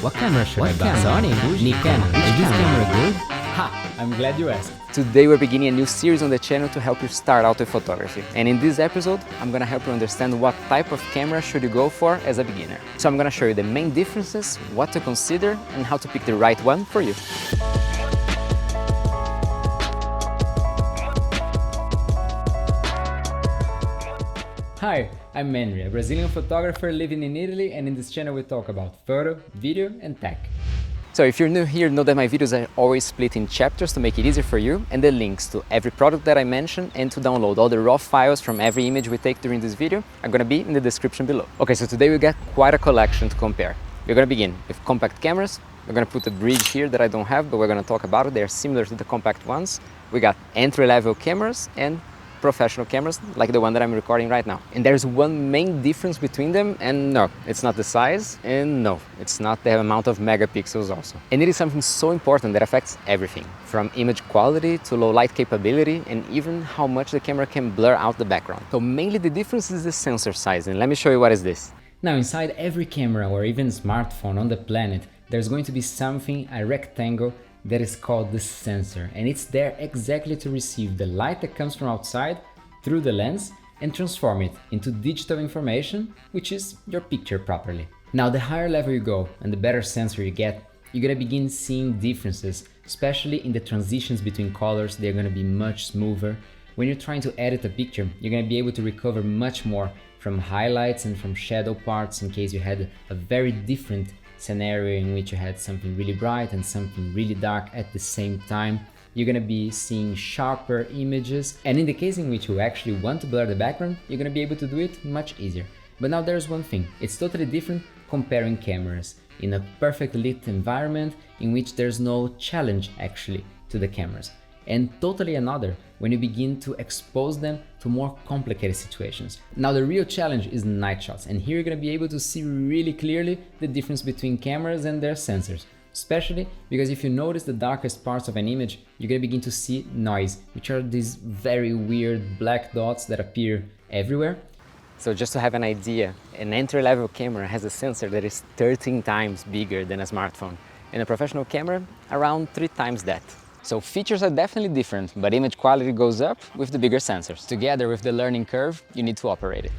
What camera should I buy? Sony? Nikon? Is this camera good? Ha! I'm glad you asked. Today we're beginning a new series on the channel to help you start out with photography. And in this episode, I'm gonna help you understand what type of camera should you go for as a beginner. So I'm gonna show you the main differences, what to consider, and how to pick the right one for you. Hi, I'm Henry, a Brazilian photographer living in Italy, and in this channel we talk about photo, video and tech. So if you're new here, know that my videos are always split in chapters to make it easier for you, and the links to every product that I mentioned and to download all the raw files from every image we take during this video are gonna be in the description below. Okay, so today we got quite a collection to compare. We're gonna begin with compact cameras. We're gonna put a bridge here that I don't have, but we're gonna talk about it. They're similar to the compact ones. We got entry-level cameras and professional cameras like the one that I'm recording right now. And there's one main difference between them, and no, it's not the size, and no, it's not the amount of megapixels also. And it is something so important that affects everything, from image quality to low light capability, and even how much the camera can blur out the background. So mainly the difference is the sensor size, and let me show you what is this. Now inside every camera or even smartphone on the planet, there's going to be something, a rectangle, that is called the sensor, and it's there exactly to receive the light that comes from outside through the lens and transform it into digital information, which is your picture properly. Now the higher level you go and the better sensor you get, you're gonna begin seeing differences, especially in the transitions between colors. They're gonna be much smoother. When you're trying to edit a picture, you're gonna be able to recover much more from highlights and from shadow parts in case you had a very different scenario in which you had something really bright and something really dark at the same time. You're gonna be seeing sharper images, and in the case in which you actually want to blur the background, you're gonna be able to do it much easier. But now there's one thing, it's totally different comparing cameras in a perfect lit environment in which there's no challenge actually to the cameras, and totally another when you begin to expose them to more complicated situations. Now the real challenge is night shots, and here you're gonna be able to see really clearly the difference between cameras and their sensors, especially because if you notice the darkest parts of an image, you're gonna begin to see noise, which are these very weird black dots that appear everywhere. So just to have an idea, an entry-level camera has a sensor that is 13 times bigger than a smartphone, and a professional camera around 3 times that. So features are definitely different, but image quality goes up with the bigger sensors. Together with the learning curve, you need to operate it.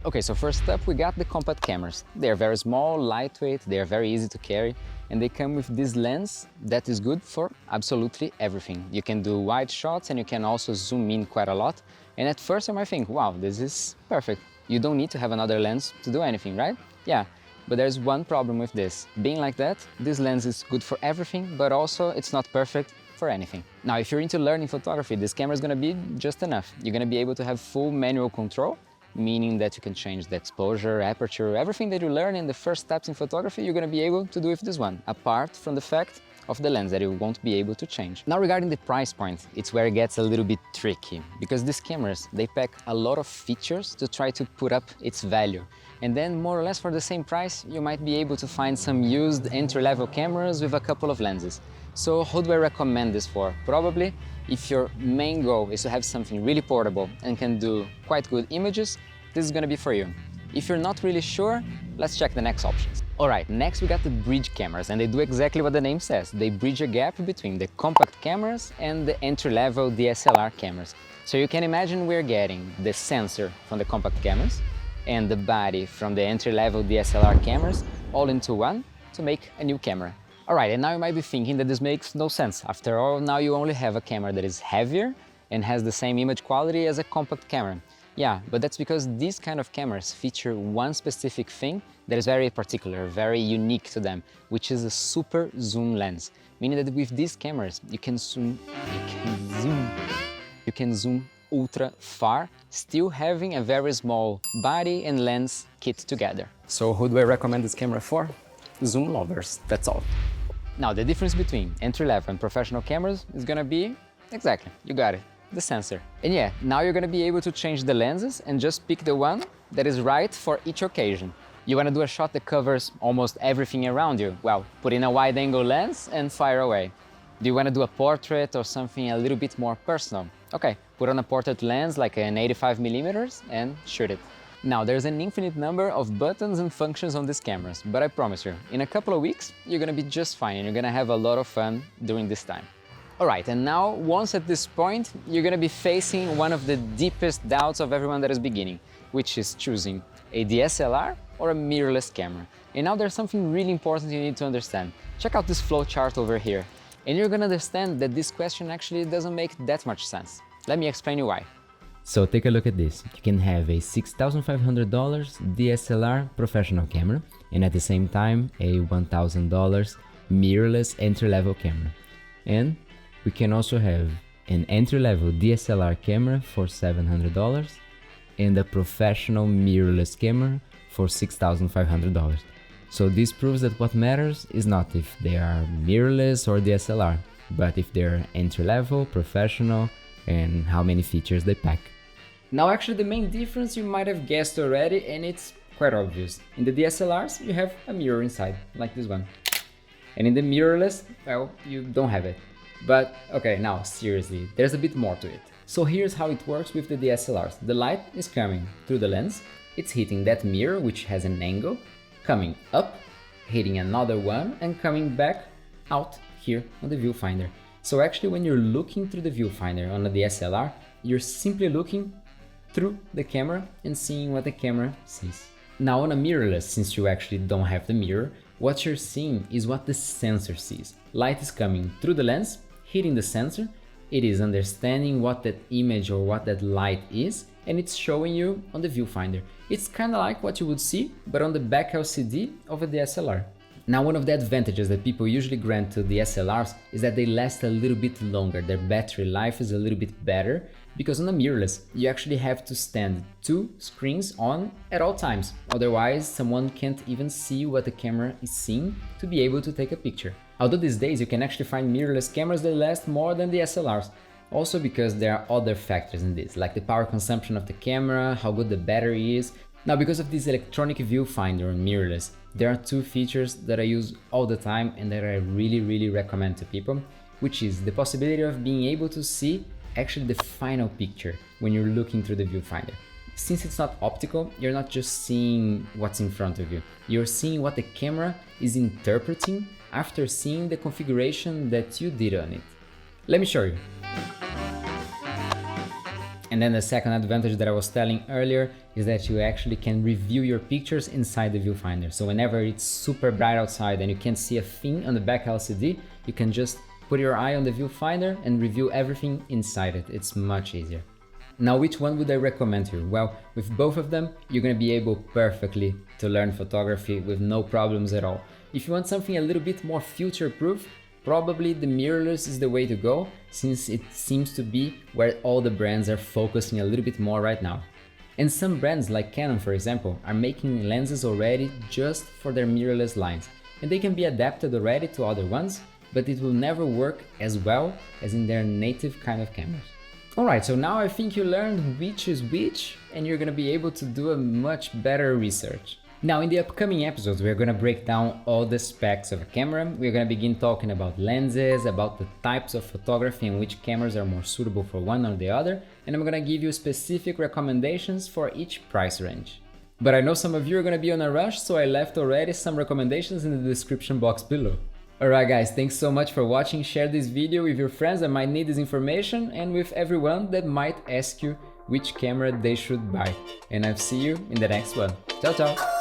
Okay, so first up we got the compact cameras. They are very small, lightweight, they are very easy to carry, and they come with this lens that is good for absolutely everything. You can do wide shots and you can also zoom in quite a lot. And at first you might think, wow, this is perfect. You don't need to have another lens to do anything, right? Yeah. But there's one problem with this. Being like that, this lens is good for everything, but also it's not perfect for anything. Now, if you're into learning photography, this camera is gonna be just enough. You're gonna be able to have full manual control, meaning that you can change the exposure, aperture, everything that you learn in the first steps in photography, you're gonna be able to do with this one, apart from the fact of the lens that you won't be able to change. Now regarding the price point, it's where it gets a little bit tricky, because these cameras, they pack a lot of features to try to put up its value. And then more or less for the same price, you might be able to find some used entry-level cameras with a couple of lenses. So who do I recommend this for? Probably if your main goal is to have something really portable and can do quite good images, this is gonna be for you. If you're not really sure, let's check the next options. Alright, next we got the bridge cameras, and they do exactly what the name says. They bridge a gap between the compact cameras and the entry-level DSLR cameras. So you can imagine we're getting the sensor from the compact cameras and the body from the entry-level DSLR cameras all into one to make a new camera. Alright, and now you might be thinking that this makes no sense. After all, now you only have a camera that is heavier and has the same image quality as a compact camera. Yeah, but that's because these kind of cameras feature one specific thing that is very particular, very unique to them, which is a super zoom lens. Meaning that with these cameras, you can zoom ultra far, still having a very small body and lens kit together. So who do I recommend this camera for? Zoom lovers, that's all. Now the difference between entry-level and professional cameras is gonna be, exactly, you got it, the sensor. And yeah, now you're gonna be able to change the lenses and just pick the one that is right for each occasion. You wanna do a shot that covers almost everything around you? Well, put in a wide-angle lens and fire away. Do you wanna do a portrait or something a little bit more personal? Okay, put on a portrait lens like an 85mm and shoot it. Now, there's an infinite number of buttons and functions on these cameras, but I promise you, in a couple of weeks, you're gonna be just fine and you're gonna have a lot of fun during this time. Alright, and now, once at this point, you're gonna be facing one of the deepest doubts of everyone that is beginning, which is choosing a DSLR or a mirrorless camera. And now there's something really important you need to understand. Check out this flow chart over here, and you're gonna understand that this question actually doesn't make that much sense. Let me explain you why. So take a look at this. You can have a $6,500 DSLR professional camera and at the same time a $1,000 mirrorless entry-level camera. And we can also have an entry-level DSLR camera for $700 and a professional mirrorless camera for $6,500. So this proves that what matters is not if they are mirrorless or DSLR, but if they're entry-level, professional, and how many features they pack. Now actually the main difference you might have guessed already, and it's quite obvious. In the DSLRs you have a mirror inside, like this one. And in the mirrorless, well, you don't have it. But okay, now seriously, there's a bit more to it. So here's how it works with the DSLRs. The light is coming through the lens, it's hitting that mirror which has an angle, coming up, hitting another one, and coming back out here on the viewfinder. So actually when you're looking through the viewfinder on a DSLR, you're simply looking through the camera and seeing what the camera sees. Now on a mirrorless, since you actually don't have the mirror, what you're seeing is what the sensor sees. Light is coming through the lens, hitting the sensor, it is understanding what that image or what that light is, and it's showing you on the viewfinder. It's kinda like what you would see, but on the back LCD of a DSLR. Now, one of the advantages that people usually grant to DSLRs is that they last a little bit longer, their battery life is a little bit better, because on a mirrorless, you actually have to stand two screens on at all times, otherwise someone can't even see what the camera is seeing to be able to take a picture. Although these days you can actually find mirrorless cameras that last more than DSLRs, also because there are other factors in this, like the power consumption of the camera, how good the battery is. Now, because of this electronic viewfinder on mirrorless, there are two features that I use all the time and that I really recommend to people, which is the possibility of being able to see actually the final picture when you're looking through the viewfinder. Since it's not optical, you're not just seeing what's in front of you, you're seeing what the camera is interpreting after seeing the configuration that you did on it. Let me show you. And then the second advantage that I was telling earlier is that you actually can review your pictures inside the viewfinder. So whenever it's super bright outside and you can't see a thing on the back LCD, you can just put your eye on the viewfinder and review everything inside it. It's much easier. Now, which one would I recommend to you? Well, with both of them, you're gonna be able perfectly to learn photography with no problems at all. If you want something a little bit more future-proof, probably the mirrorless is the way to go, since it seems to be where all the brands are focusing a little bit more right now. And some brands like Canon, for example, are making lenses already just for their mirrorless lines, and they can be adapted already to other ones, but it will never work as well as in their native kind of cameras. Alright, so now I think you learned which is which, and you're gonna be able to do a much better research. Now, in the upcoming episodes, we're gonna break down all the specs of a camera. We're gonna begin talking about lenses, about the types of photography and which cameras are more suitable for one or the other, and I'm gonna give you specific recommendations for each price range. But I know some of you are gonna be on a rush, so I left already some recommendations in the description box below. Alright guys, thanks so much for watching. Share this video with your friends that might need this information and with everyone that might ask you which camera they should buy. And I'll see you in the next one. Ciao, ciao!